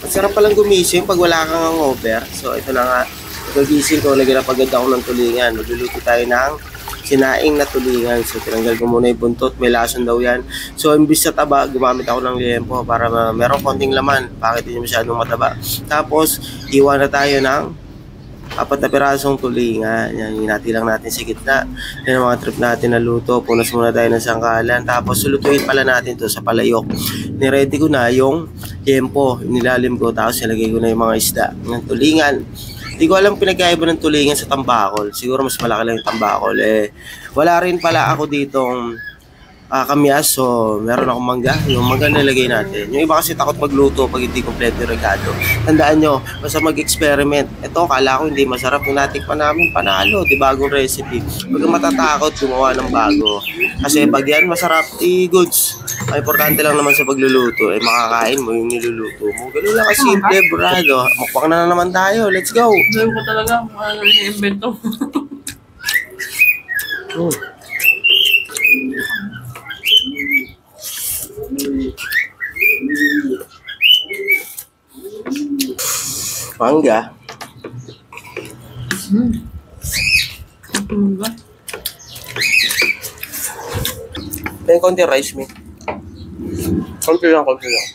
Ang sarap palang gumising pag wala kang hangover. So ito na nga, pagising ko, lagyan na pagod ako ng tulingan. Magluluto tayo ng sinaing na tulingan. So tinanggal ko muna yung buntot, may lason daw yan. So imbis sa taba, gumamit ako ng liempo para meron konting laman. Bakit hindi masyadong mataba? Tapos, iwan na tayo ng 4 na pirasong tulingan. Yan, hinati lang natin sa gitna. Yan ang mga trip natin na luto. Punas muna tayo ng sangkalan. Tapos, sulutuin pala natin to sa palayok. Niready ko na yung liempo. Nilalim ko. Tapos, nilagay ko na yung mga isda ng tulingan. Hindi ko alam pinagkaiba ng tulingan sa tambakol. Siguro mas malaki lang yung tambakol. Wala rin pala ako ditong kamyas. So, meron akong mangga. Yung mangga nilagay natin. Yung iba kasi takot magluto pag hindi kompleto yung regalo. Tandaan nyo, basta mag-experiment. Ito, kala ko hindi masarap. Yung natikpan namin, panalo. Di bagong recipe. Pag matatakot, gumawa ng bago. Kasi pag yan masarap, goods. Ang importante lang naman sa pagluluto, makakain mo yung niluluto mo. Ganun lang kasimple, brado. Mukbang na naman tayo. Let's go! Gawin ko talaga kung ano yung invento. Mangga. Mangga? May konti rice, me. Konti lang, konti lang.